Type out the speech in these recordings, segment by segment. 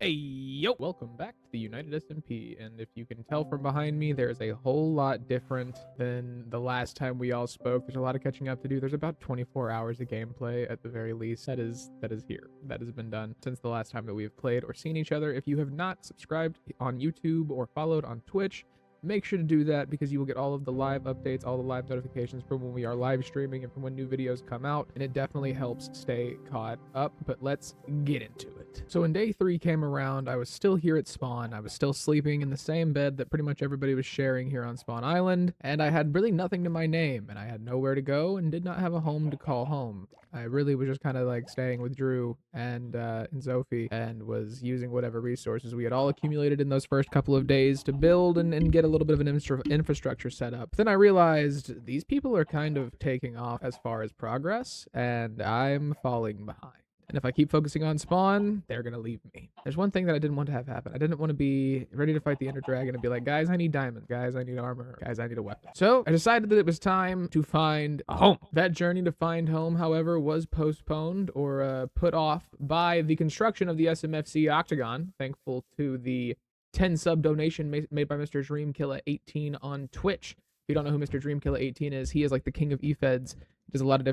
Hey, yo! Welcome back to the United SMP, and if you can tell from behind me, there's a whole lot different than the last time we all spoke. There's a lot of catching up to do. There's about 24 hours of gameplay at the very least. That is here. That has been done since the last time that we have played or seen each other. If you have not subscribed on YouTube or followed on Twitch, make sure to do that because you will get all of the live updates, all the live notifications from when we are live streaming and from when new videos come out, and it definitely helps stay caught up. But let's get into it. So when day 3 came around, I was still here at spawn. I was still sleeping in the same bed that pretty much everybody was sharing here on Spawn Island, and I had really nothing to my name, and I had nowhere to go and did not have a home to call home. I really was just kind of like staying with Drew and Zophie, and was using whatever resources we had all accumulated in those first couple of days to build and get a little bit of an infrastructure set up. Then I realized these people are kind of taking off as far as progress, and I'm falling behind. And if I keep focusing on spawn, they're going to leave me. There's one thing that I didn't want to have happen. I didn't want to be ready to fight the Ender Dragon and be like, guys, I need diamonds. Guys, I need armor. Guys, I need a weapon. So I decided that it was time to find a home. That journey to find home, however, was postponed or put off by the construction of the SMFC Octagon. Thankful to the 10 sub donation made by Mr. Dreamkiller18 on Twitch. If you don't know who Mr. Dreamkiller18 is, he is like the king of eFeds. Does a lot of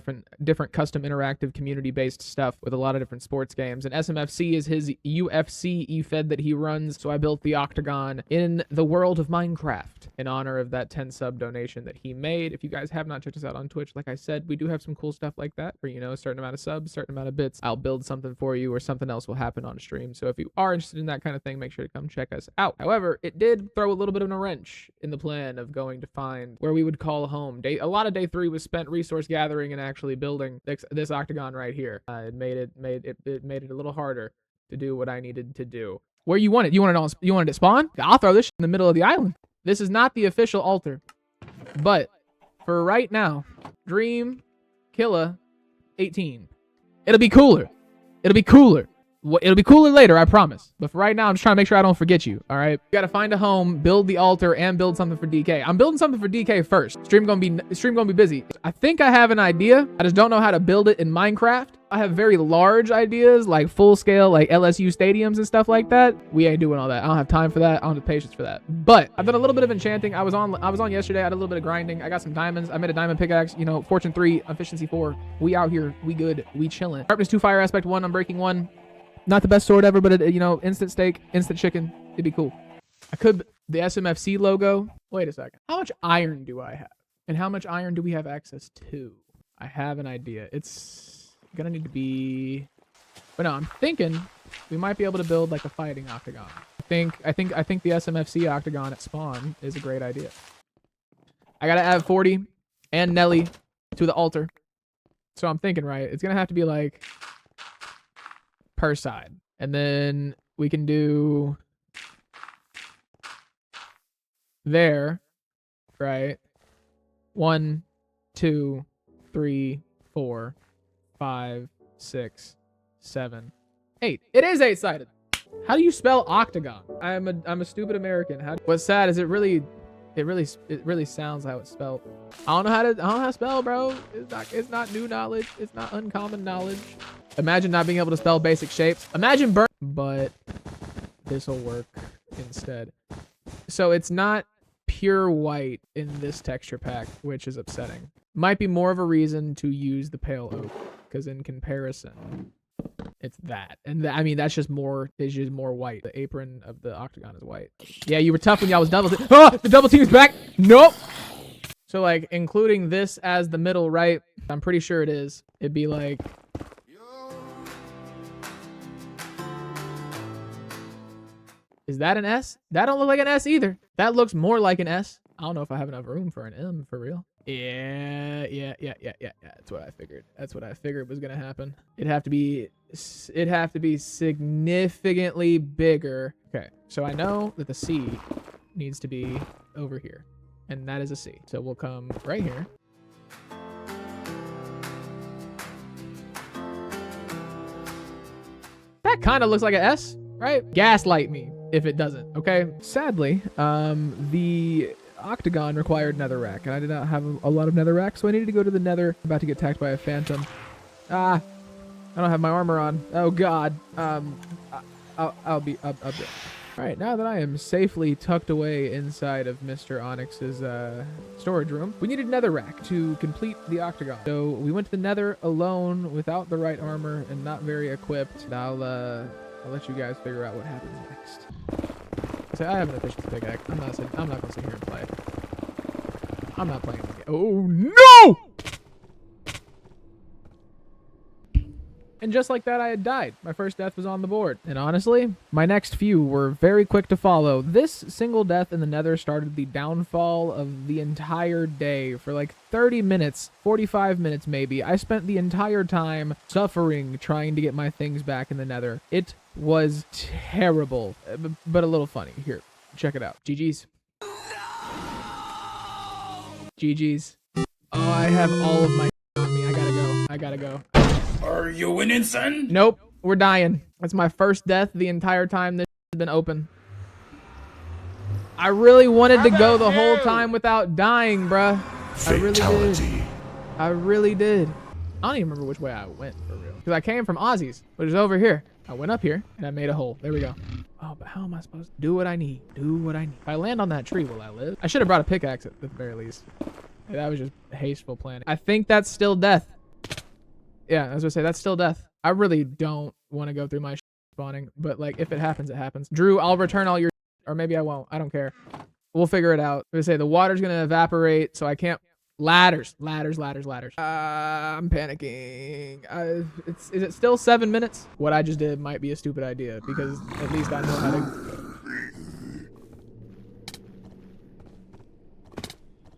different custom interactive community-based stuff with a lot of different sports games. And SMFC is his UFC eFed that he runs. So I built the Octagon in the world of Minecraft in honor of that 10 sub donation that he made. If you guys have not checked us out on Twitch, like I said, we do have some cool stuff like that for, you know, a certain amount of subs, certain amount of bits. I'll build something for you or something else will happen on stream. So if you are interested in that kind of thing, make sure to come check us out. However, it did throw a little bit of a wrench in the plan of going to find where we would call home. A lot of day 3 was spent resource gathering and actually building this Octagon right here. It made it a little harder to do what I needed to do. Where you want it? You want it at spawn? I'll throw this in the middle of the island. This is not the official altar, but for right now, Dream Killer 18. It'll be cooler. It'll be cooler. It'll be cooler later, I promise. But for right now, I'm just trying to make sure I don't forget you, all right? You gotta find a home, build the altar, and build something for DK. I'm building something for DK first. Stream gonna be busy. I think I have an idea. I just don't know how to build it in Minecraft. I have very large ideas, like full scale, like LSU stadiums and stuff like that. We ain't doing all that. I don't have time for that. I don't have patience for that. But I've done a little bit of enchanting. I was on yesterday. I had a little bit of grinding. I got some diamonds. I made a diamond pickaxe. You know, Fortune 3, efficiency 4. We out here. We good. We chilling. Sharpness 2, fire aspect 1. I'm breaking 1. Not the best sword ever, but it, you know, instant steak, instant chicken. It'd be cool. The SMFC logo. Wait a second. How much iron do I have? And how much iron do we have access to? I have an idea. It's gonna need to be, but no, I'm thinking we might be able to build like a fighting Octagon. I think the SMFC Octagon at spawn is a great idea. I gotta add 40 and Nelly to the altar. So I'm thinking, right, it's gonna have to be like per side, and then we can do there, right? 1, 2, 3, 4, 5, 6, 7, 8. It is 8-sided. How do you spell Octagon? I'm a stupid American. What's sad is it really sounds how it's spelled. I don't know how to spell, bro. It's not new knowledge. It's not uncommon knowledge. Imagine not being able to spell basic shapes. Imagine but this will work instead. So it's not pure white in this texture pack, which is upsetting. Might be more of a reason to use the pale oak, because in comparison, it's that. And I mean, that's just more white. The apron of the Octagon is white. Yeah, you were tough when y'all was double team. Oh, the double team's back. Nope. So like including this as the middle, right? I'm pretty sure it is. It'd be like, is that an S? That don't look like an S either. That looks more like an S. I don't know if I have enough room for an M for real. Yeah. That's what I figured. That's what I figured was gonna happen. It'd have to be significantly bigger. Okay, so I know that the C needs to be over here, and that is a C. So we'll come right here. That kind of looks like an S, right? Gaslight me if it doesn't, okay? Sadly, the Octagon required netherrack, and I did not have a lot of netherrack, so I needed to go to the nether. I'm about to get attacked by a phantom. I don't have my armor on. Oh god. I'll be up. All right, now that I am safely tucked away inside of Mr. Onyx's storage room, we needed nether rack to complete the Octagon. So we went to the nether alone without the right armor and not very equipped. I'll let you guys figure out what happens next. So I have an efficiency pickaxe. I'm not gonna sit here and play. I'm not playing the game. Oh no! And just like that, I had died. My first death was on the board. And honestly, my next few were very quick to follow. This single death in the nether started the downfall of the entire day. For like 30 minutes, 45 minutes maybe, I spent the entire time suffering trying to get my things back in the nether. It was terrible, but a little funny. Here, check it out. GG's. GG's. Oh, I have all of my on me. I gotta go. Are you winning, son? Nope, we're dying. That's my first death the entire time this has been open. I really wanted to go the whole time without dying, bruh. I really did. I don't even remember which way I went, for real. Because I came from Aussie's, which is over here. I went up here, and I made a hole. There we go. Oh, but how am I supposed to do what I need? Do what I need. If I land on that tree, will I live? I should have brought a pickaxe at the very least. That was just hasteful planning. I think that's still death. Yeah, I was gonna say, that's still death. I really don't want to go through my spawning, but like, if it happens, it happens. Drew, I'll return all your or maybe I won't. I don't care. We'll figure it out. I'm gonna say the water's gonna evaporate, so I can't. Ladders. I'm panicking. Is it still 7 minutes? What I just did might be a stupid idea, because at least I know how to...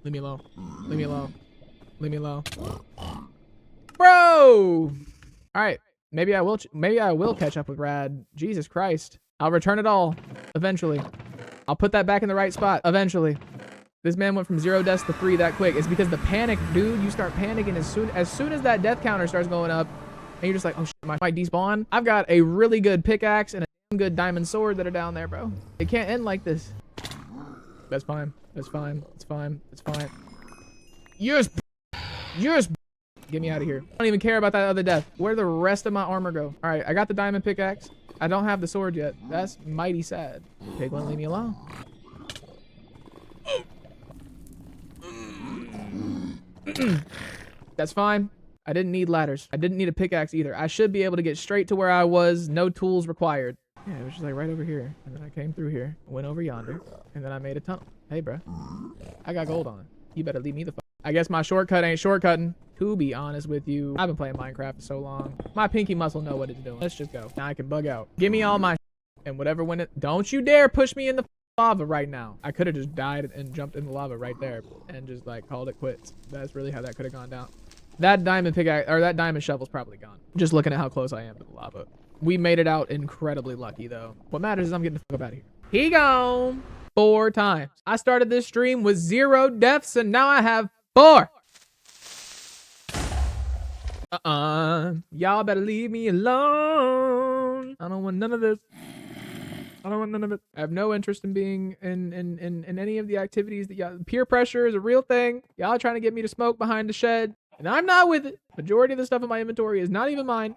Leave me alone. Leave me alone. Leave me alone. Bro! Alright. Maybe I will catch up with Rad. Jesus Christ. I'll return it all. Eventually. I'll put that back in the right spot. Eventually. This man went from 0 deaths to 3 that quick. It's because the panic, dude. You start panicking as soon as that death counter starts going up, and you're just like, oh shit, I might despawn. I've got a really good pickaxe and a damn good diamond sword that are down there, bro. It can't end like this. That's fine. That's fine. It's fine. It's fine. Yes. Get me out of here. I don't even care about that other death. Where'd the rest of my armor go? All right, I got the diamond pickaxe. I don't have the sword yet. That's mighty sad. Piglin, leave me alone. That's fine. I didn't need ladders. I didn't need a pickaxe either. I should be able to get straight to where I was. No tools required. Yeah, it was just like right over here. And then I came through here, went over yonder, and then I made a tunnel. Hey, bruh. I got gold on it. You better leave me the fuck. I guess my shortcut ain't shortcutting. To be honest with you, I've been playing Minecraft for so long. My pinky muscle know what it's doing. Let's just go. Now I can bug out. Give me all my and whatever when it... Don't you dare push me in the lava right now. I could have just died and jumped in the lava right there and just like called it quits. That's really how that could have gone down. That diamond pickaxe or that diamond shovel's probably gone. Just looking at how close I am to the lava. We made it out incredibly lucky though. What matters is I'm getting the fuck out of here. He gone 4 times. I started this stream with 0 deaths and now I have 4. Y'all better leave me alone. I don't want none of this. I don't want none of it. I have no interest in being in any of the activities that y'all... Peer pressure is a real thing. Y'all are trying to get me to smoke behind the shed, and I'm not with it. Majority of the stuff in my inventory is not even mine,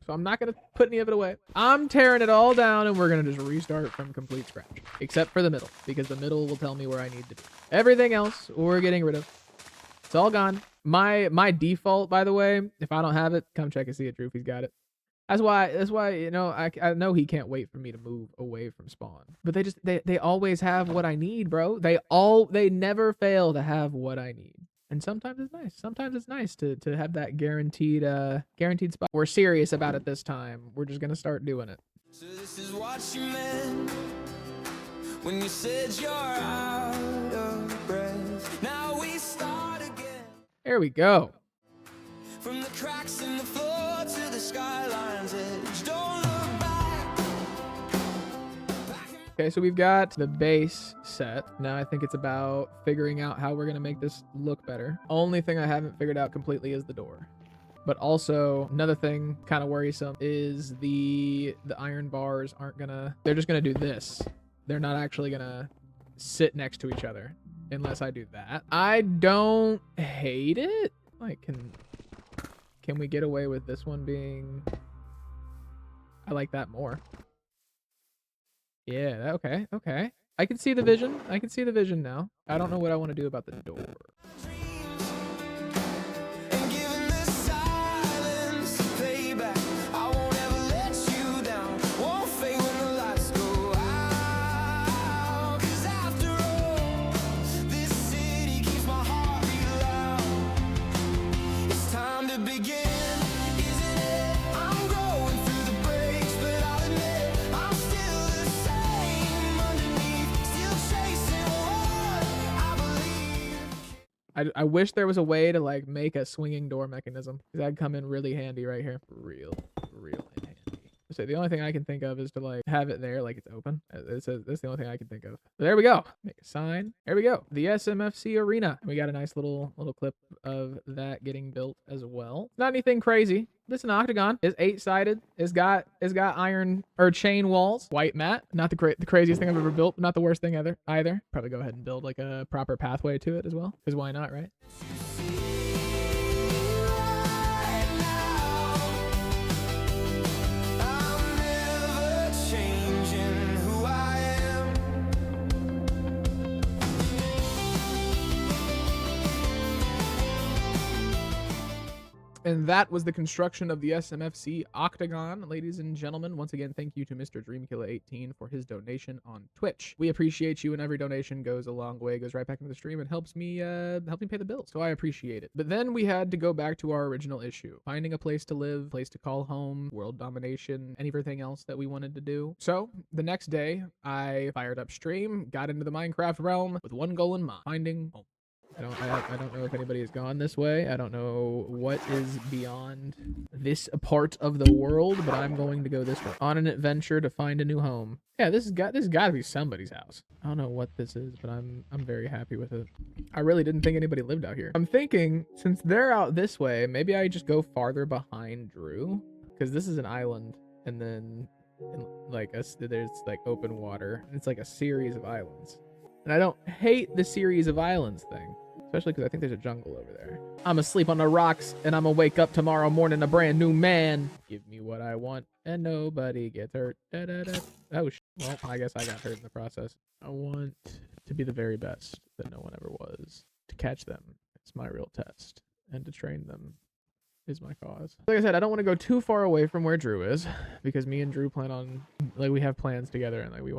so I'm not going to put any of it away. I'm tearing it all down, and we're going to just restart from complete scratch, except for the middle, because the middle will tell me where I need to be. Everything else, we're getting rid of. It's all gone. My default, by the way, if I don't have it, come check and see it, Drew, if he's got it. That's why, you know, I know he can't wait for me to move away from spawn. But they always have what I need, bro. They never fail to have what I need. And sometimes it's nice. Sometimes it's nice to have that guaranteed spot. We're serious about it this time. We're just gonna start doing it. So this is what you meant when you said you're out of breath. Now we start again. There we go. From the cracks in the floor to the skyline's edge, don't look back. Okay, so we've got the base set. Now I think it's about figuring out how we're gonna make this look better. Only thing I haven't figured out completely is the door. But also another thing kind of worrisome is the iron bars aren't gonna, they're just gonna do this. They're not actually gonna sit next to each other unless I do that. I don't hate it. Like, can we get away with this one being... I like that more. Yeah, okay, okay. I can see the vision. I can see the vision now. I don't know what I want to do about the door. And given the silence payback, I won't ever let you down. Won't fade when the lights go out. 'Cause after all, this city keeps my heart beat loud. It's time to begin, isn't it? I'm going through the breaks, but I'll admit I'm still the same underneath, still chasing what I believe. I wish there was a way to like make a swinging door mechanism. That'd come in really handy right here. Real handy. So the only thing I can think of is to like have it there like it's open. That's the only thing I can think of. There we go. Make a sign. There we go. The SMFC arena. We got a nice little clip of that getting built as well. Not anything crazy. This is an octagon. It's 8-sided. It's got iron or chain walls. White mat. Not the craziest thing I've ever built. But not the worst thing either. Probably go ahead and build like a proper pathway to it as well. Because why not, right? I'm never changing who I am. And that was the construction of the SMFC Octagon. Ladies and gentlemen, once again, thank you to Mr. Dreamkiller18 for his donation on Twitch. We appreciate you, and every donation goes a long way, goes right back into the stream, and helps me pay the bills. So I appreciate it. But then we had to go back to our original issue, finding a place to live, place to call home, world domination, and everything else that we wanted to do. So the next day, I fired up stream, got into the Minecraft realm with one goal in mind: finding home. I don't know if anybody has gone this way. I don't know what is beyond this part of the world, but I'm going to go this way on an adventure to find a new home. Yeah, this has got to be somebody's house. I don't know what this is, but I'm very happy with it. I really didn't think anybody lived out here. I'm thinking since they're out this way, maybe I just go farther behind Drew, because this is an island, and then there's like open water. It's like a series of islands, and I don't hate the series of islands thing. Especially because I think there's a jungle over there. I'm asleep on the rocks, and I'm gonna wake up tomorrow morning a brand new man. Give me what I want, and nobody gets hurt. Da, da, da. Oh, well, I guess I got hurt in the process. I want to be the very best that no one ever was. To catch them, it's my real test. And to train them is my cause. Like I said, I don't want to go too far away from where Drew is, because me and Drew plan on, like, we have plans together, and like we've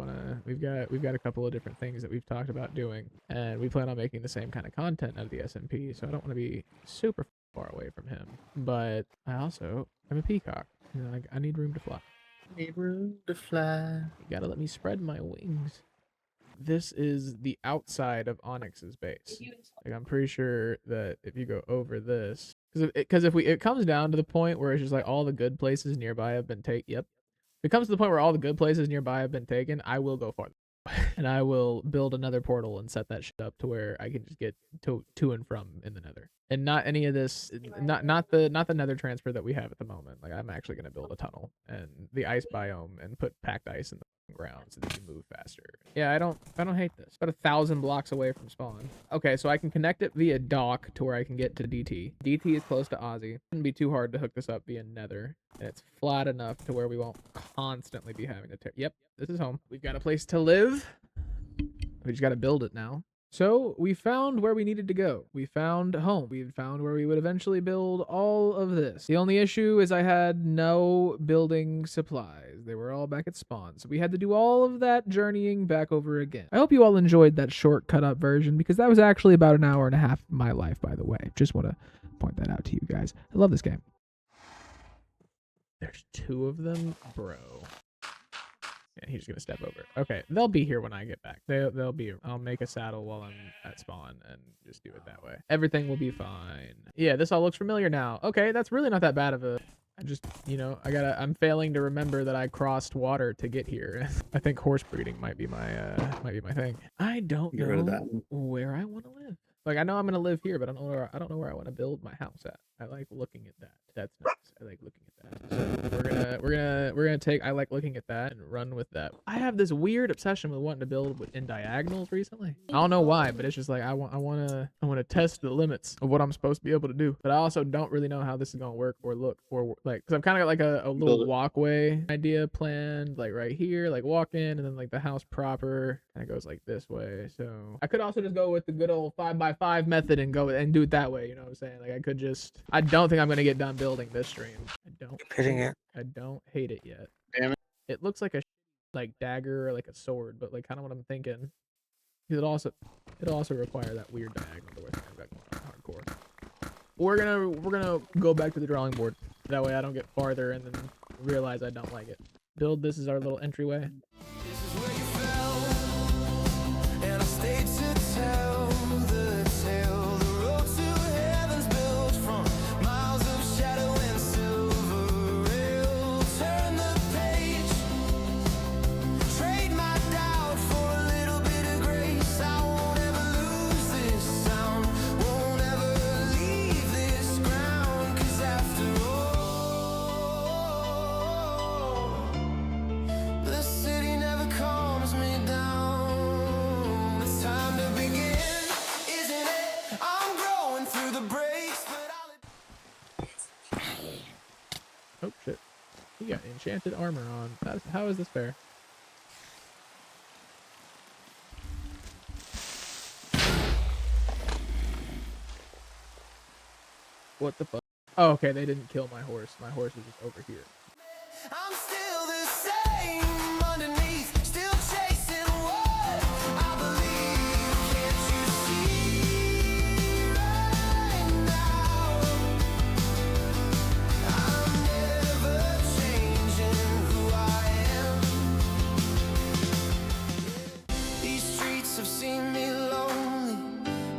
got a couple of different things that we've talked about doing, and we plan on making the same kind of content out of the SMP, so I don't want to be super far away from him. But I also am a peacock. You know, I need room to fly. I need room to fly. You gotta let me spread my wings. This is the outside of Onyx's base. Like, I'm pretty sure that if you go over this, because if it comes down to the point where it's just like all the good places nearby have been taken. Yep. If it comes to the point where all the good places nearby have been taken, I will go farther. And I will build another portal and set that shit up to where I can just get to and from in the Nether. And not any of this, not the Nether transfer that we have at the moment. Like, I'm actually gonna build a tunnel and the ice biome and put packed ice in the ground so that you move faster. Yeah, I don't hate this. About 1,000 blocks away from spawn. Okay, so I can connect it via dock to where I can get to DT. DT is close to Aussie. Shouldn't be too hard to hook this up via Nether. And it's flat enough to where we won't constantly be having to tear. Yep, this is home. We've got a place to live. We just got to build it now. So we found where we needed to go. We found home. We found where we would eventually build all of this. The only issue is I had no building supplies. They were all back at spawn. So we had to do all of that journeying back over again. I hope you all enjoyed that short cut up version, because that was actually about an hour and a half of my life, by the way. Just want to point that out to you guys. I love this game. There's 2 of them, bro. Yeah, he's gonna step over. Okay, they'll be here when I get back. They'll be. I'll make a saddle while I'm at spawn and just do it that way. Everything will be fine. Yeah, this all looks familiar now. Okay, that's really not that bad of a. I just, I'm failing to remember that I crossed water to get here. I think horse breeding might be my thing. I don't know where I want to live. Like I know I'm gonna live here, but I don't know where I want to build my house at. I like looking at that. That's nice. I like looking at that. So we're gonna take. I like looking at that and run with that. I have this weird obsession with wanting to build in diagonals recently. I don't know why, but it's just like I want to test the limits of what I'm supposed to be able to do. But I also don't really know how this is gonna work or look or like because I've kind of got like a little walkway idea planned like right here, like walk in, and then like the house proper kind of goes like this way. So I could also just go with the good old 5x5 method and go and do it that way. You know what I'm saying? Like I could just. I don't think I'm gonna get done building this stream. I don't. Hitting it. I don't hate it yet. Damn it. It looks like a like dagger or like a sword, but like kind of what I'm thinking. It'll also require that weird diagonal the way I've got going on hardcore. We're gonna go back to the drawing board. That way I don't get farther and then realize I don't like it. Build this is our little entryway. This is where you fell, and I stayed to tell the tale. The road to heaven's built from miles of shadow and silver rail. Turn the page, trade my doubt for a little bit of grace. I won't ever lose this sound, won't ever leave this ground. 'Cause after all, the city never calms me down. It's time to begin, isn't it? I'm growing through the breaks, but Oh shit. He got enchanted armor on. How is this fair? What the fuck? Oh, okay, they didn't kill my horse. My horse is just over here. I'm still the same underneath, still chasing what I believe. Can't you see right now? I'm never changing who I am. These streets have seen me lonely,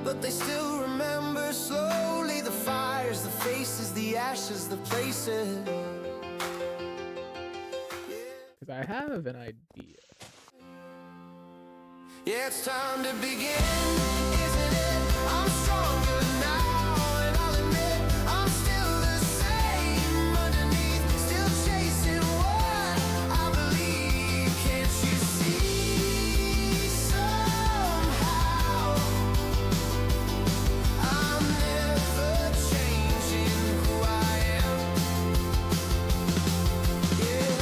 but they still remember slowly the fires, the faces, the ashes, the places. Because I have an idea. Yeah, it's time to begin, isn't it? I'm stronger now, and I'll admit I'm still the same underneath, still chasing what I believe. Can't you see somehow? I'm never changing who I am. Yeah.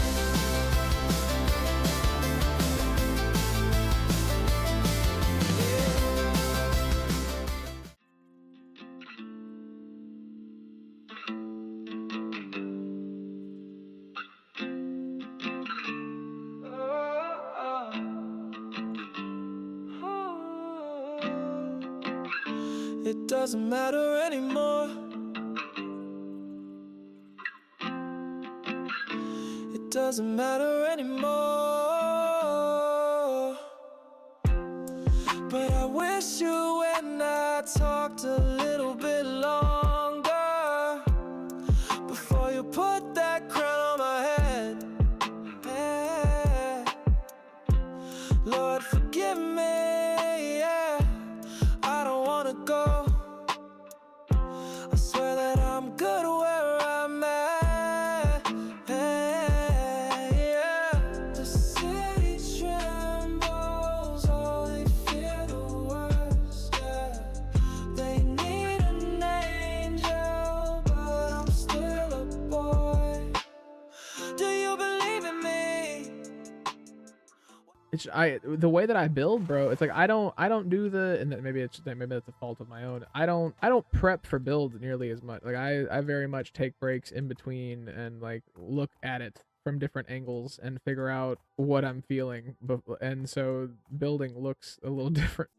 It doesn't matter anymore. It doesn't matter anymore. But I wish you and I talked a little bit longer before you put that crown on my head. Yeah. Lord, forgive me, yeah. I don't wanna go. I swear that I'm good where I'm at. Yeah. The city trembles, oh, they fear the worst. Yeah. They need an angel, but I'm still a boy. Do you believe in me? It's the way that I build, bro. It's like I don't do the, and maybe that's a fault of my own. I don't prep for builds nearly as much. Like I very much take breaks in between and like look at it from different angles and figure out what I'm feeling. And so building looks a little different.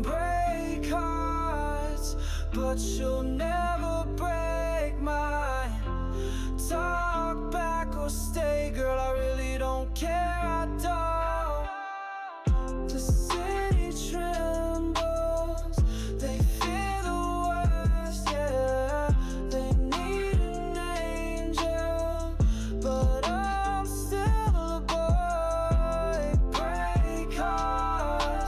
Break hearts, but you'll never break mine. Talk back or stay, girl, I really don't care, I don't. The city trembles, they fear the worst, yeah. They need an angel, but I'm still a boy. Break hearts,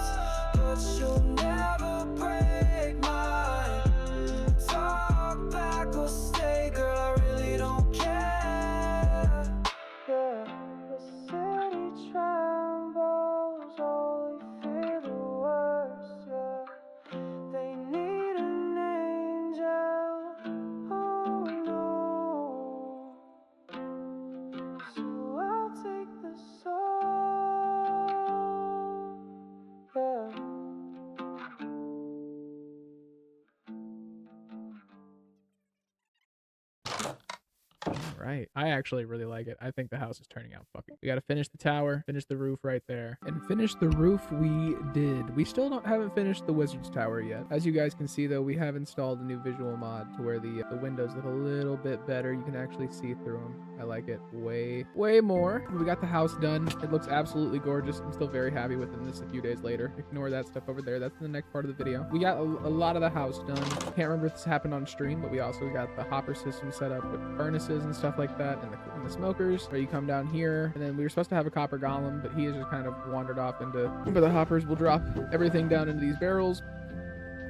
right. I actually really like it. I think the house is turning out fucking. We got to finish the tower, finish the roof right there, and finish the roof we did. We still haven't finished the wizard's tower yet. As you guys can see though, we have installed a new visual mod to where the windows look a little bit better. You can actually see through them. I like it way more. We got the house done. It looks absolutely gorgeous. I'm still very happy with this a few days later. Ignore that stuff over there. That's in the next part of the video. We got a lot of the house done. Can't remember if this happened on stream, but we also got the hopper system set up with furnaces and stuff like that, and the smokers, where you come down here, and then we were supposed to have a copper golem, but he has just kind of wandered off into where the hoppers will drop everything down into these barrels,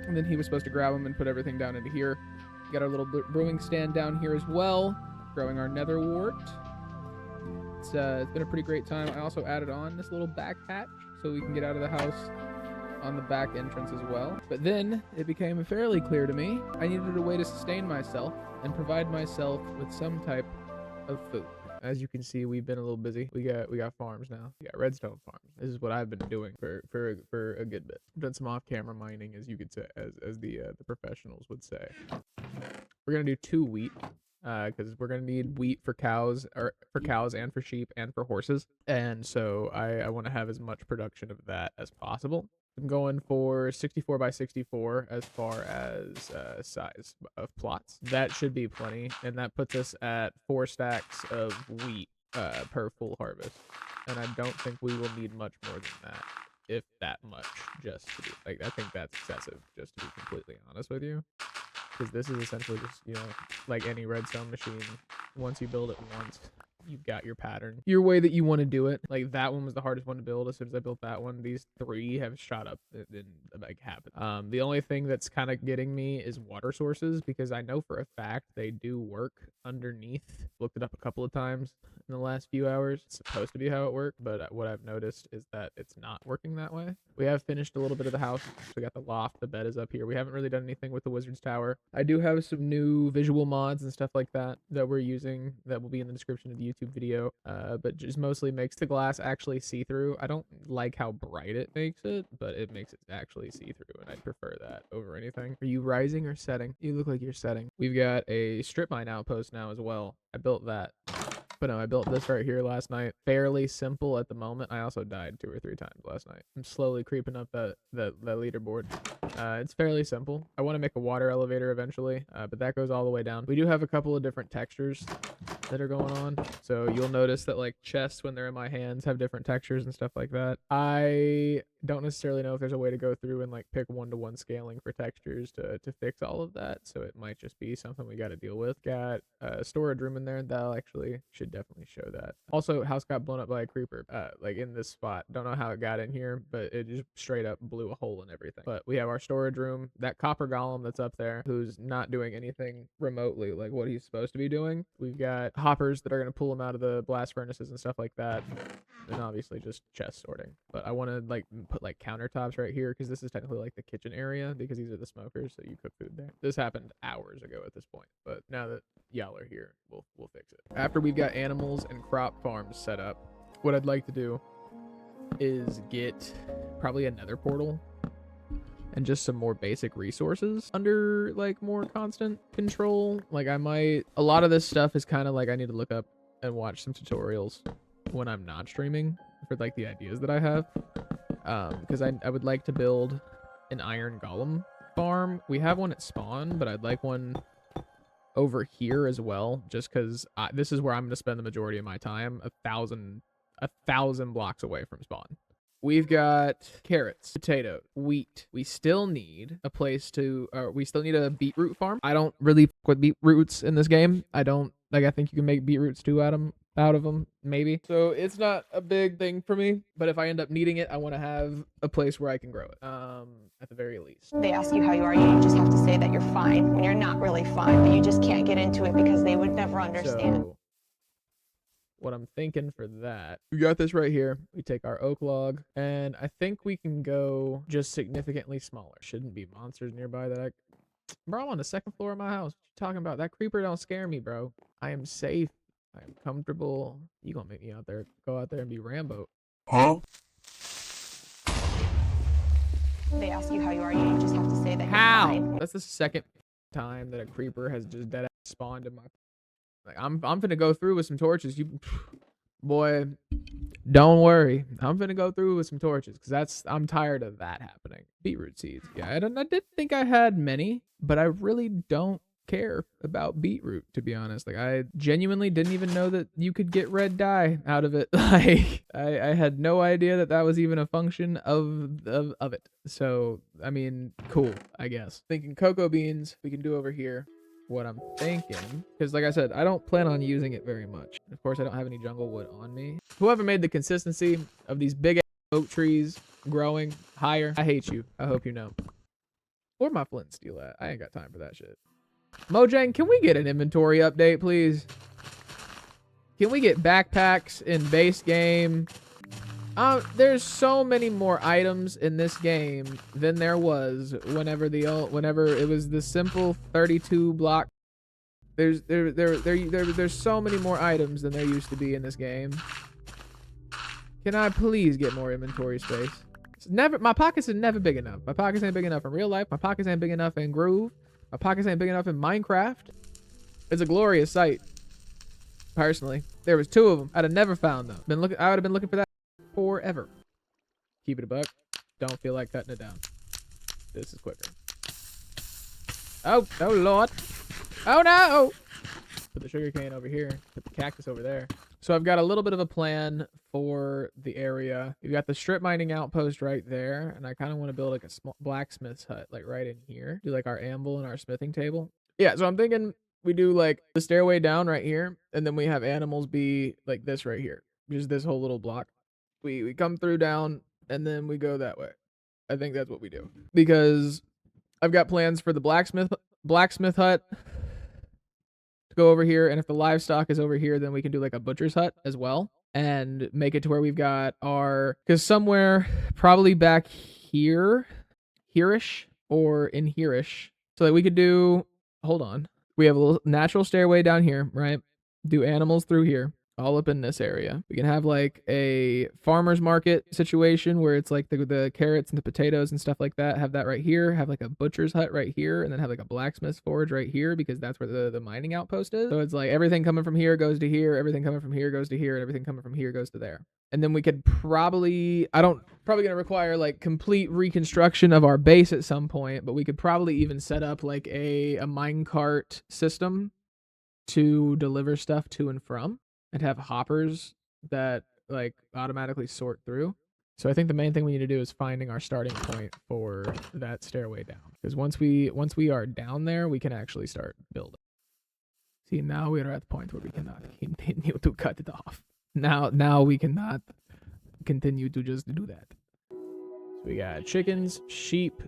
and then he was supposed to grab them and put everything down into here. We got our little brewing stand down here as well, growing our nether wart. It's been a pretty great time. I also added on this little back hatch so we can get out of the house on the back entrance as well. But then it became fairly clear to me I needed a way to sustain myself and provide myself with some type of food. As you can see, we've been a little busy. We got farms now. We got redstone farms. This is what I've been doing for a good bit. I've done some off-camera mining, as you could say, as the professionals would say. We're gonna do 2 wheat, because we're gonna need wheat for cows, and for sheep and for horses. And so I want to have as much production of that as possible. I'm going for 64 by 64 as far as size of plots. That should be plenty, and that puts us at 4 stacks of wheat per full harvest. And I don't think we will need much more than that, if that much, just to be like, I think that's excessive, just to be completely honest with you. Because this is essentially just, you know, like any redstone machine. Once you build it once, you've got your pattern, your way that you want to do it. Like that one was the hardest one to build. As soon as I built that one, these 3 have shot up in like happened. The only thing that's kind of getting me is water sources, because I know for a fact they do work underneath. Looked it up a couple of times in the last few hours. It's supposed to be how it worked, but what I've noticed is that it's not working that way. We have finished a little bit of the house. We got the loft, the bed is up here. We haven't really done anything with the wizard's tower. I do have some new visual mods and stuff like that we're using that will be in the description of the YouTube video, but just mostly makes the glass actually see-through. I don't like how bright it makes it, but it makes it actually see-through, and I prefer that over anything. Are you rising or setting? You look like you're setting. We've got a strip mine outpost now as well. I built that. But no, I built this right here last night. Fairly simple at the moment. I also died 2 or 3 times last night. I'm slowly creeping up the leaderboard. It's fairly simple. I want to make a water elevator eventually, but that goes all the way down. We do have a couple of different textures that are going on. So you'll notice that like chests, when they're in my hands, have different textures and stuff like that. I don't necessarily know if there's a way to go through and like pick 1-to-1 scaling for textures to fix all of that. So it might just be something we got to deal with. Got a storage room in there. That'll actually should definitely show that. Also, house got blown up by a creeper, like in this spot. Don't know how it got in here, but it just straight up blew a hole in everything. But we have our storage room. That copper golem that's up there, who's not doing anything remotely like what he's supposed to be doing. We've got hoppers that are going to pull him out of the blast furnaces and stuff like that. And obviously just chest sorting. But I want to like put like countertops right here, because this is technically like the kitchen area, because these are the smokers, so you cook food there. This happened hours ago at this point, but now that y'all are here, we'll fix it. After we've got animals and crop farms set up, what I'd like to do is get probably a nether portal and just some more basic resources under like more constant control. Like a lot of this stuff is kind of like I need to look up and watch some tutorials when I'm not streaming for like the ideas that I have, because I would like to build an iron golem farm. We have one at spawn, but I'd like one over here as well, just because this is where I'm going to spend the majority of my time, 1,000 blocks away from spawn. We've got carrots, potato, wheat. We still need a place to, we still need a beetroot farm. I don't really fuck with beetroots in this game. I think you can make beetroot stew out of them, maybe. So it's not a big thing for me, but if I end up needing it, I want to have a place where I can grow it, at the very least. They ask you how you are, you just have to say that you're fine when you're not really fine, but you just can't get into it because they would never understand. So, what I'm thinking for that, we got this right here. We take our oak log, and I think we can go just significantly smaller. Shouldn't be monsters nearby that bro, I'm on the 2nd floor of my house. What you talking about? That creeper don't scare me, bro. I am safe. I am comfortable. You gonna make me go out there and be Rambo? Huh? They ask you how you are, you just have to say that you're How? fine. That's the 2nd time that a creeper has just dead spawned in my Like I'm finna go through with some torches. You, boy, don't worry. I'm finna go through with some torches because I'm tired of that happening. Beetroot seeds. Yeah, I did think I had many, but I really don't care about beetroot, to be honest. Like I genuinely didn't even know that you could get red dye out of it. Like I had no idea that was even a function of it. So I mean, cool, I guess. Thinking cocoa beans we can do over here. What I'm thinking, because like I said, I don't plan on using it very much. Of course, I don't have any jungle wood on me. Whoever made the consistency of these big oak trees growing higher, I hate you. I hope you know. Where my flint and steel at? I ain't got time for that shit. Mojang, can we get an inventory update, please? Can we get backpacks in base game? There's so many more items in this game than there was whenever it was the simple 32 block. There's so many more items than there used to be in this game. Can I please get more inventory space? My pockets are never big enough. My pockets ain't big enough in real life. My pockets ain't big enough in Groove. My pockets ain't big enough in Minecraft. It's a glorious sight. Personally, there was 2 of them. I'd have never found them. I would have been looking for that forever. Keep it a buck. Don't feel like cutting it down. This is quicker. Oh Lord. Oh no. Put the sugar cane over here. Put the cactus over there. So I've got a little bit of a plan for the area. You've got the strip mining outpost right there, and I kind of want to build like a small blacksmith's hut, like right in here. Do like our anvil and our smithing table. Yeah, so I'm thinking we do like the stairway down right here, and then we have animals be like this right here. Just this whole little block. We come through down, and then we go that way. I think that's what we do. Because I've got plans for the blacksmith hut to go over here, and if the livestock is over here, then we can do like a butcher's hut as well. And make it to where we've got because somewhere probably back here-ish, or in here-ish. So that we could do, hold on. We have a little natural stairway down here, right? Do animals through here. All up in this area. We can have like a farmer's market situation where it's like the carrots and the potatoes and stuff like that. Have that right here. Have like a butcher's hut right here, and then have like a blacksmith's forge right here, because that's where the mining outpost is. So it's like everything coming from here goes to here, everything coming from here goes to here, and everything coming from here goes to there. And then we could probably gonna require like complete reconstruction of our base at some point, but we could probably even set up like a minecart system to deliver stuff to and from. And have hoppers that like automatically sort through. So I think the main thing we need to do is finding our starting point for that stairway down. Because once we are down there, we can actually start building. See, now we are at the point where we cannot continue to cut it off. Now we cannot continue to just do that. So we got chickens, sheep,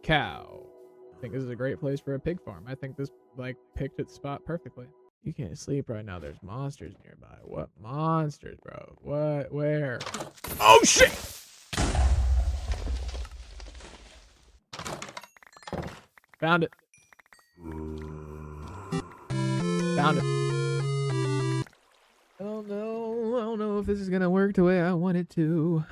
cow. I think this is a great place for a pig farm. I think this like picked its spot perfectly. You can't sleep right now. There's monsters nearby. What monsters, bro? What? Where? Oh, shit! Found it. Found it. I don't know if this is going to work the way I want it to.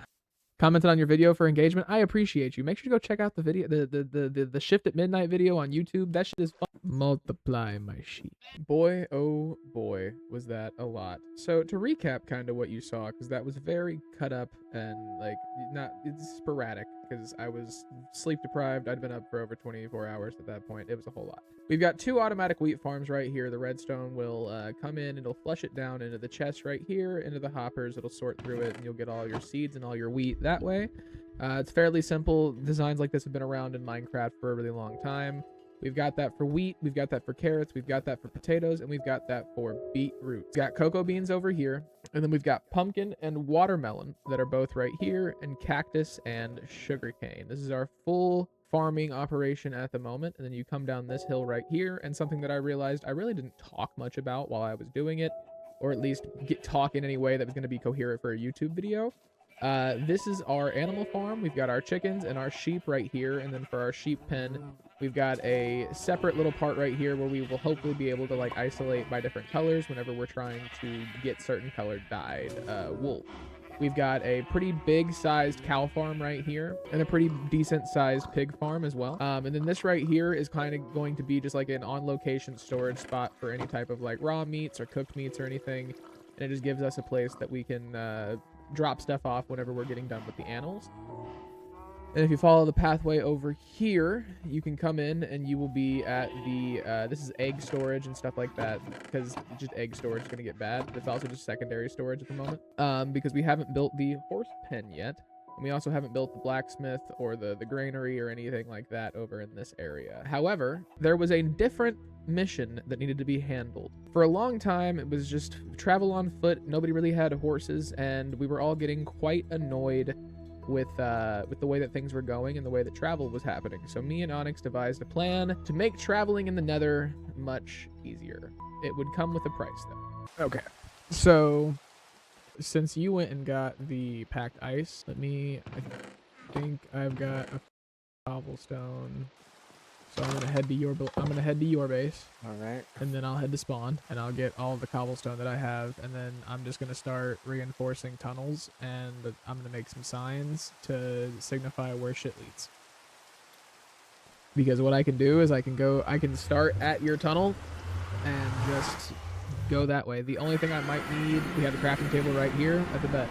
Commented on your video for engagement. I appreciate you. Make sure to go check out the video, the shift at midnight video on YouTube. That shit is fun. Multiply my sheep. Boy, oh boy, was that a lot. So to recap kind of what you saw, because that was very cut up and like it's sporadic, because I was sleep deprived. I'd been up for over 24 hours at that point. It was a whole lot. We've got 2 automatic wheat farms right here. The redstone will come in, it'll flush it down into the chest right here, into the hoppers. It'll sort through it, and you'll get all your seeds and all your wheat that way. It's fairly simple. Designs like this have been around in Minecraft for a really long time. We've got that for wheat, we've got that for carrots, we've got that for potatoes, and we've got that for beetroot. We've got cocoa beans over here, and then we've got pumpkin and watermelon that are both right here, and cactus and sugarcane. This is our full farming operation at the moment. And then you come down this hill right here, and something that I realized I really didn't talk much about while I was doing it, or at least talk in any way that was going to be coherent for a YouTube video. This is our animal farm. We've got our chickens and our sheep right here, and then for our sheep pen, we've got a separate little part right here where we will hopefully be able to like isolate by different colors whenever we're trying to get certain colored dyed wool. We've got a pretty big sized cow farm right here and a pretty decent sized pig farm as well. And then this right here is kind of going to be just like an on location storage spot for any type of like raw meats or cooked meats or anything. And it just gives us a place that we can drop stuff off whenever we're getting done with the animals. And if you follow the pathway over here, you can come in and you will be at the, this is egg storage and stuff like that, because just egg storage is going to get bad. It's also just secondary storage at the moment, because we haven't built the horse pen yet. And we also haven't built the blacksmith or the granary or anything like that over in this area. However, there was a different mission that needed to be handled. For a long time, it was just travel on foot. Nobody really had horses, and we were all getting quite annoyed with the way that things were going and the way that travel was happening. So me and Onyx devised a plan to make traveling in the Nether much easier. It would come with a price though. Okay, so since you went and got the packed ice, I think I've got a cobblestone. So I'm gonna head to your base. All right. And then I'll head to spawn, and I'll get all the cobblestone that I have, and then I'm just gonna start reinforcing tunnels, and I'm gonna make some signs to signify where shit leads. Because what I can do is I can start at your tunnel, and just go that way. The only thing I might need, we have a crafting table right here at the bed.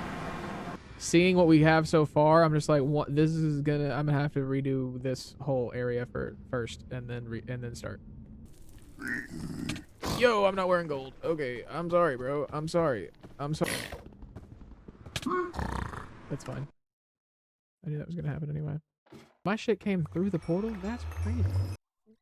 Seeing what we have so far, I'm just like, what? I'm gonna have to redo this whole area first, and then start. Yo, I'm not wearing gold. Okay, I'm sorry, bro. I'm sorry. That's fine. I knew that was gonna happen anyway. My shit came through the portal? That's crazy.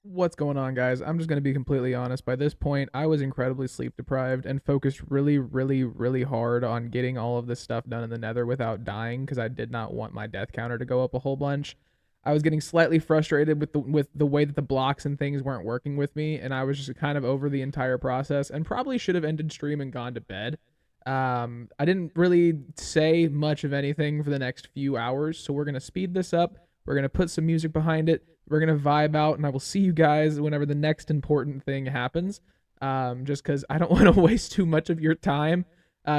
What's going on, guys? I'm just going to be completely honest. By this point, I was incredibly sleep deprived and focused really hard on getting all of this stuff done in the Nether without dying, because I did not want my death counter to go up a whole bunch. I was getting slightly frustrated with the way that the blocks and things weren't working with me, and I was just kind of over the entire process and probably should have ended stream and gone to bed. I didn't really say much of anything for the next few hours, so we're going to speed this up. We're going to put some music behind it. We're going to vibe out, and I will see you guys whenever the next important thing happens, just because I don't want to waste too much of your time.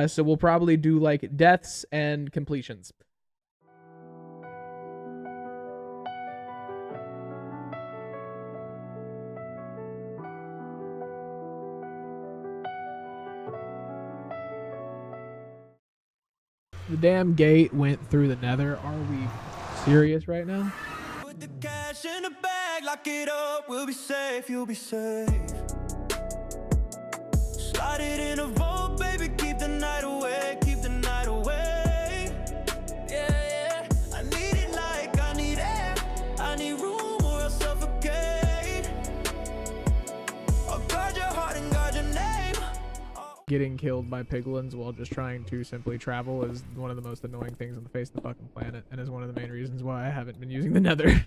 So we'll probably do like deaths and completions. The damn gate went through the Nether. Are we serious right now? Put the cash in a bag, lock it up, we'll be safe, you'll be safe. Slide it in a vault, baby, keep the night away, keep the night away. Yeah, I need it like I need air, I need room or I'll suffocate. I'll guard your heart and guard your name. Getting killed by piglins while just trying to simply travel is one of the most annoying things on the face of the fucking planet, and is one of the main reasons why I haven't been using the Nether.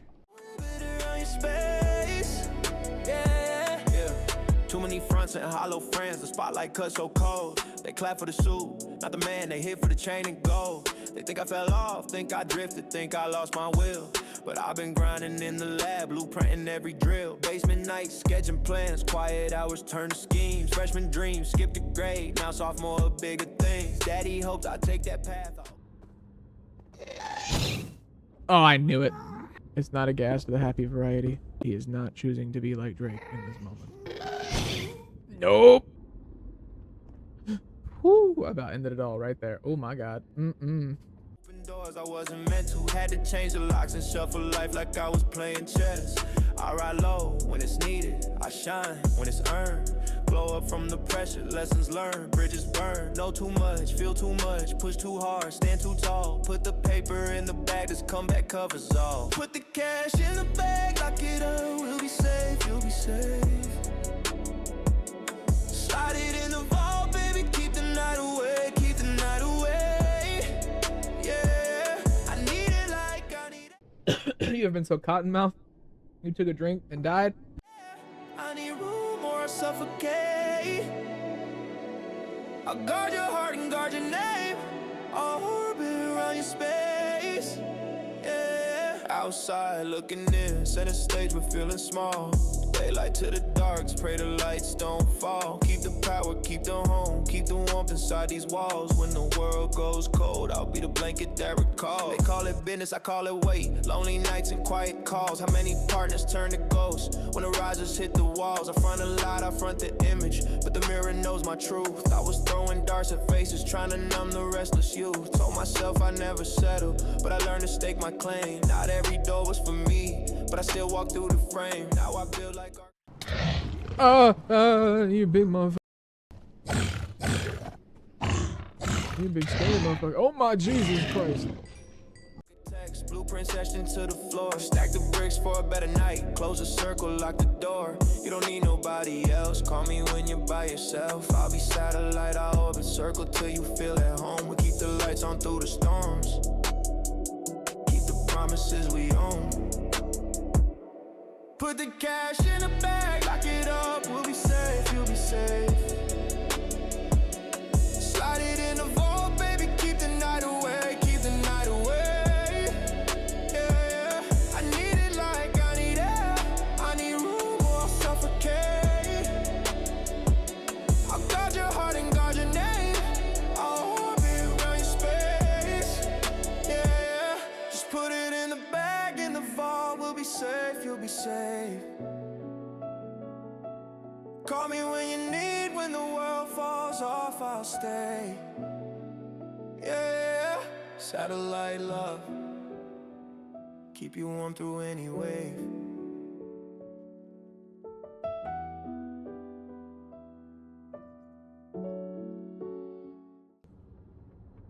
Too many fronts and hollow friends, the spotlight cut so cold. They clap for the suit, not the man, they hit for the chain and gold. They think I fell off, think I drifted, think I lost my will. But I've been grinding in the lab, blueprinting every drill. Basement nights, sketching plans, quiet hours turn to schemes. Freshman dreams, skip the grade, now sophomore, bigger things. Daddy hoped I'd take that path. Oh, I knew it. It's not a gas to the happy variety. He is not choosing to be like Drake in this moment. Nope. Whoo, I about ended it all right there. Oh my god. Doors I wasn't meant to, had to change the locks and shuffle life like I was playing chess. I ride low when it's needed, I shine when it's earned. Glow up from the pressure, lessons learned, bridges burned. Know too much, feel too much, push too hard, stand too tall. Put the paper in the bag, this comeback covers all. Put the cash in the bag, lock it up, we'll be safe, you'll be safe. Slide it in the vault, baby, keep the night away, keep the night away. Yeah, I need it like I need it. You have been so cottonmouth. You took a drink and died. I need room or I'll suffocate. I'll guard your heart and guard your name. I'll orbit around your space. Yeah, outside looking in, center stage we're feeling small. Daylight to the darks, pray the lights don't fall. Keep the power, keep the home, keep the warmth inside these walls. When the world goes cold, I'll blanket that recall. They call it business, I call it weight. Lonely nights and quiet calls. How many partners turn to ghosts when the risers hit the walls? I front a lot, I front the image, but the mirror knows my truth. I was throwing darts at faces, trying to numb the restless youth. Told myself I never settle, but I learned to stake my claim. Not every door was for me, but I still walk through the frame. Now I build like you big motherfucker. You big scary motherfucker. Oh my Jesus Christ. Blueprint session to the floor. Stack the bricks for a better night. Close the circle, lock the door. You don't need nobody else. Call me when you're by yourself. I'll be satellite, I'll orbit circle till you feel at home. We keep the lights on through the storms. Keep the promises we own. Put the cash in a bag, lock it up. We'll be safe, you'll be safe. Slide it in the vault, baby. Keep the night away, keep the night away. Safe, you'll be safe. Call me when you need, when the world falls off, I'll stay. Yeah, satellite love, keep you warm through any wave.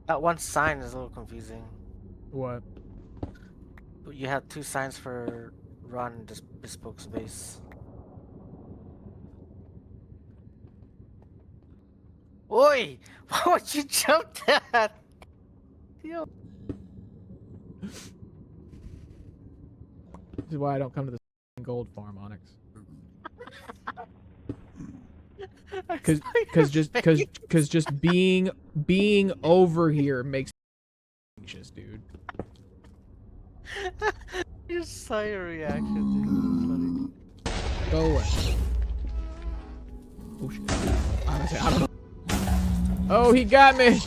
That one sign is a little confusing. What? You have 2 signs for run bespoke space. Oi! Why would you jump that? Yo. This is why I don't come to the gold farm, Onyx. Cause just being over here makes me anxious, dude. You saw your reaction, dude. Go away. Oh shit. Honestly, I don't know. Oh, he got me.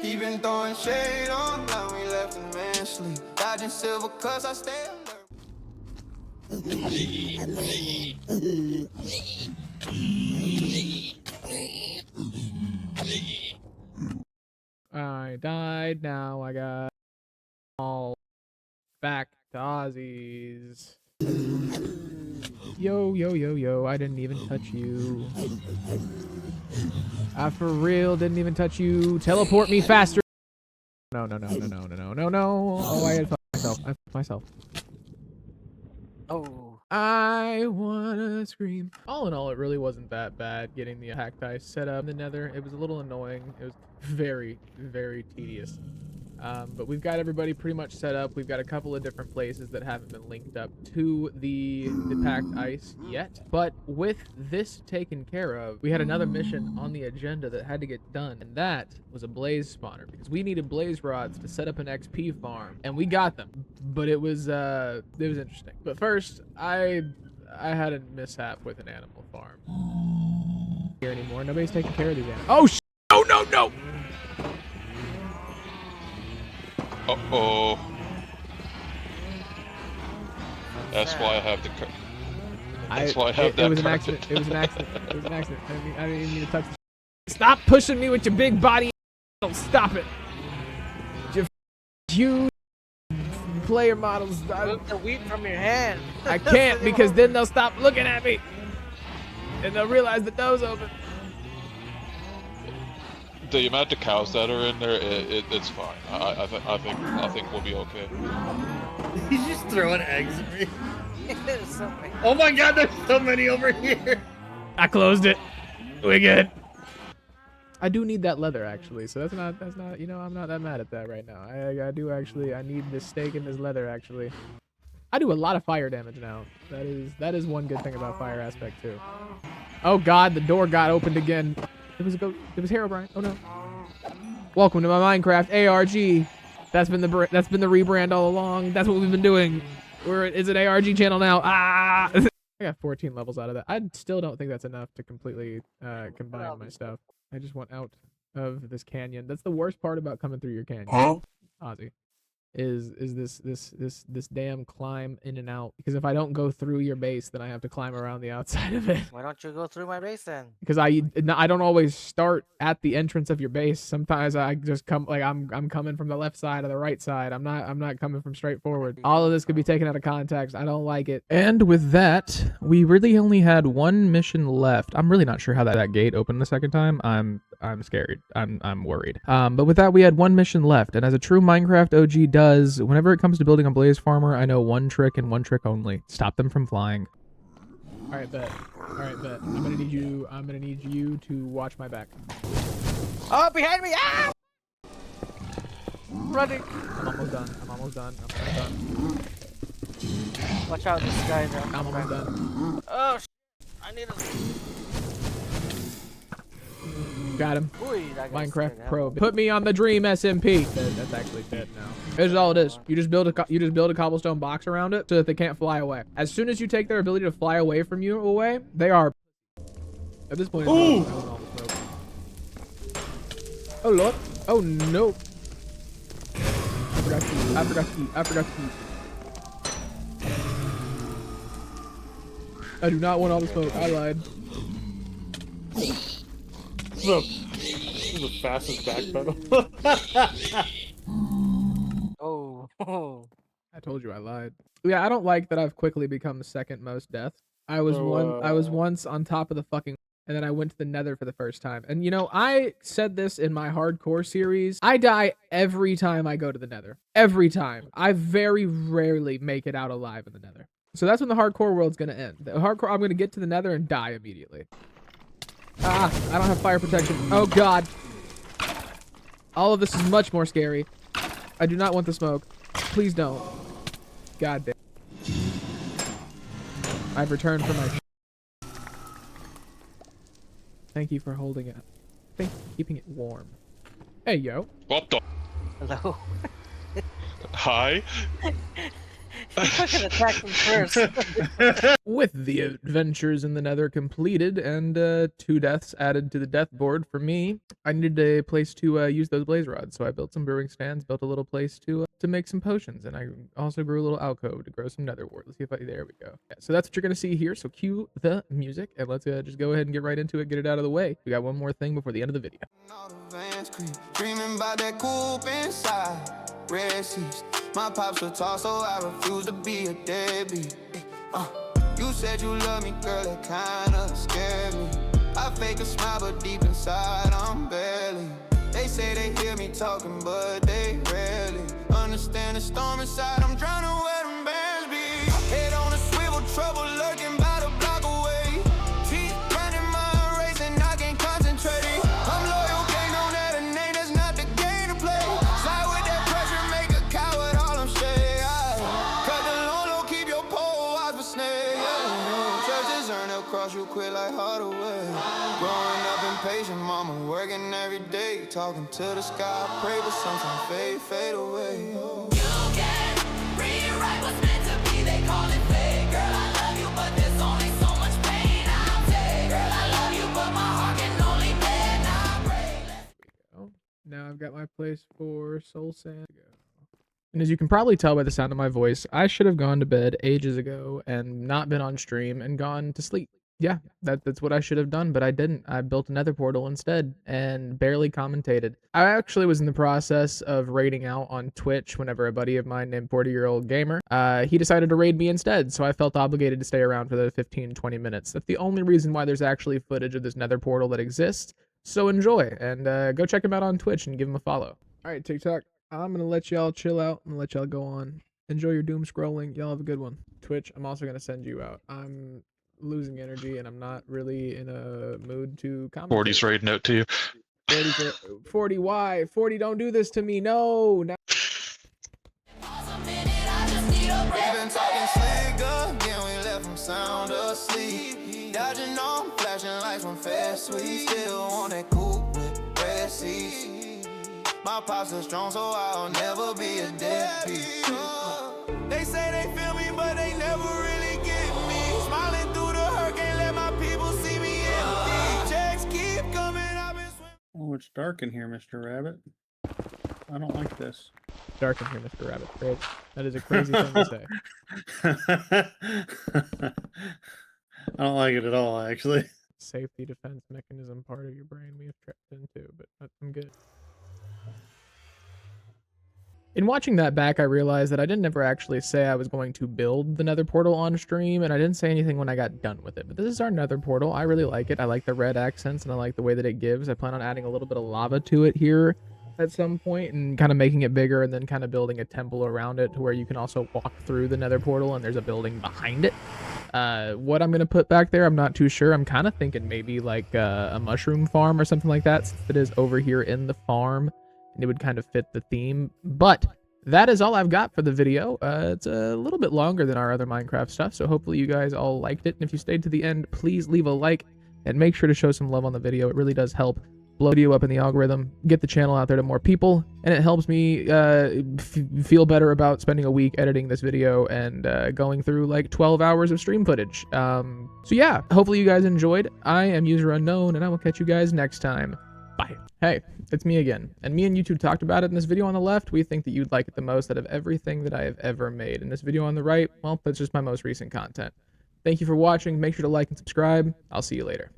He been throwing shade on, now we left a man sleep. Dodging silver cause I stay I died, now I got all back to Aussies. Yo, yo, yo, yo, I didn't even touch you. I for real didn't even touch you. Teleport me faster. No, no, no, no, no, no, no, no, no. Oh, I had fucked myself. I fucked myself. Oh. I wanna scream. All in all, it really wasn't that bad getting the cacti set up in the nether. It was a little annoying. It was very, very tedious. But we've got everybody pretty much set up. We've got a couple of different places that haven't been linked up to the packed ice yet. But with this taken care of, we had another mission on the agenda that had to get done, and that was a blaze spawner because we needed blaze rods to set up an XP farm, and we got them. But it was interesting. But first, I had a mishap with an animal farm. Here anymore. Nobody's taking care of these animals. Oh sh! No, no, no! Uh-oh. That's why I have the That's why I have that It was an accident. It was an accident. It was an accident. I didn't even mean to touch the Stop pushing me with your big body. Don't stop it. Your huge player models. Move the wheat from your hand. I can't because then they'll stop looking at me. And they'll realize the door's open. The amount of cows that are in there, it's fine. I think we'll be okay. He's just throwing eggs at me. There's so many. Oh my god, there's so many over here. I closed it. We good. I do need that leather actually, so that's not, you know, I'm not that mad at that right now. I do actually, I need this steak and this leather actually. I do a lot of fire damage now. That is one good thing about fire aspect too. Oh god, the door got opened again. It was Herobrine. Oh no. Welcome to my Minecraft ARG. That's been the rebrand all along. That's what we've been doing. It's an ARG channel now. Ah! I got 14 levels out of that. I still don't think that's enough to completely combine my stuff. I just want out of this canyon. That's the worst part about coming through your canyon. Huh? Ozzy. Is this damn climb in and out, because if I don't go through your base, then I have to climb around the outside of it. Why don't you go through my base then? Because I don't always start at the entrance of your base. Sometimes I just come, like, I'm coming from the left side or the right side. I'm not coming from straight forward. All of this could be taken out of context. I don't like it. And with that, we really only had one mission left. I'm really not sure how that gate opened the second time. I'm scared. I'm worried. But with that, we had one mission left, and as a true Minecraft OG does, whenever it comes to building a blaze farmer, I know one trick and one trick only: stop them from flying. All right, bet. I'm gonna need you to watch my back. Oh, behind me! Ah! Running. I'm almost done. Watch out, this guy's. I'm almost done. Oh, I need a. Got him. Ooh, that guy's Minecraft scared. Pro. Put me on the dream SMP. That's actually dead now. This is all it is. You just build a cobblestone box around it so that they can't fly away. As soon as you take their ability to fly away from you away, they are. At this point, Ooh. Oh lord. Oh no. I forgot to eat. I do not want all the smoke. I lied. This is the fastest back pedal. Oh. I told you I lied. Yeah, I don't like that I've quickly become the second most deaths. I was once on top of the fucking, and then I went to the Nether for the first time. And you know, I said this in my hardcore series. I die every time I go to the Nether. Every time. I very rarely make it out alive in the Nether. So that's when the hardcore world's gonna end. The hardcore, I'm gonna get to the Nether and die immediately. Ah, I don't have fire protection. Oh god. All of this is much more scary. I do not want the smoke. Please don't. God damn. I've returned for my Thank you for holding it. Thank you for keeping it warm. Hey, yo. What the? Hello. Hi? You fucking attacked him first. With the adventures in the Nether completed and 2 deaths added to the death board for me, I needed a place to use those blaze rods. So I built some brewing stands, built a little place to make some potions, and I also grew a little alcove to grow some nether wart. Let's see if there we go. Yeah, so that's what you're gonna see here. So cue the music and let's just go ahead and get right into it, get it out of the way. We got one more thing before the end of the video. Dreaming about that coupe inside red seats. My pops would talk, so I refuse to be a deadbeat. You said you love me, girl, that kinda scared me. I fake a smile, but deep inside I'm barely. They say they hear me talking, but they rarely understand the storm inside. I'm drowning where them bears be. Head on a swivel, trouble lurking by the block away. Teeth grinding, mind racing, I can't concentrate. I'm loyal, gang, don't add a name, that's not the game to play. Slide with that pressure, make a coward, all I'm saying. Cut the low, keep your pole, watch for snake. Churches earn, they'll cross you quick like Hardaway. Growing up impatient, mama working every day. Talking to the sky, I pray, but sometimes fade away. You can't rewrite what's meant to be, they call it fate. Girl, I love you, but there's only so much pain I'll take. Girl, I love you, but my heart can only bend. I pray. Now I've got my place for soul sand. And as you can probably tell by the sound of my voice, I should have gone to bed ages ago and not been on stream and gone to sleep. Yeah, that's what I should have done, but I didn't. I built a Nether Portal instead and barely commentated. I actually was in the process of raiding out on Twitch whenever a buddy of mine named 40-year-old gamer, he decided to raid me instead, so I felt obligated to stay around for the 15-20 minutes. That's the only reason why there's actually footage of this Nether Portal that exists, so enjoy, and go check him out on Twitch and give him a follow. Alright, TikTok, I'm gonna let y'all chill out and let y'all go on. Enjoy your doom scrolling. Y'all have a good one. Twitch, I'm also gonna send you out. I'm losing energy and I'm not really in a mood to comment. 40's raid note to you. 40, why? 40, don't do this to me. No. We've been talking slick again, we left them sound asleep. Dodging on flashing lights from fast sweet. Still on that coupe with red seats. My pops are strong, so I'll never be a deadbeat. They say they feel me, but they never really get me. Smiling through the hurricane, let my people see me empty. Checks keep coming, I've been swimming. Oh, it's dark in here, Mr. Rabbit. I don't like this. Dark in here, Mr. Rabbit. Great. That is a crazy thing to say. I don't like it at all, actually. Safety defense mechanism part of your brain we have tripped into, but I'm good. In watching that back, I realized that I didn't ever actually say I was going to build the Nether Portal on stream, and I didn't say anything when I got done with it. But this is our Nether Portal. I really like it. I like the red accents, and I like the way that it gives. I plan on adding a little bit of lava to it here at some point, and kind of making it bigger, and then kind of building a temple around it to where you can also walk through the Nether Portal, and there's a building behind it. What I'm going to put back there, I'm not too sure. I'm kind of thinking maybe like a mushroom farm or something like that, since it is over here in the farm. And it would kind of fit the theme. But that is all I've got for the video. It's a little bit longer than our other Minecraft stuff, so hopefully you guys all liked it. And if you stayed to the end, please leave a like and make sure to show some love on the video. It really does help blow the video up in the algorithm, get the channel out there to more people, and it helps me feel better about spending a week editing this video and going through like 12 hours of stream footage. So yeah, hopefully you guys enjoyed. I am User Unknown, and I will catch you guys next time. Bye. Hey, it's me again. And me and you two talked about it in this video on the left. We think that you'd like it the most out of everything that I have ever made. In this video on the right, well, that's just my most recent content. Thank you for watching. Make sure to like and subscribe. I'll see you later.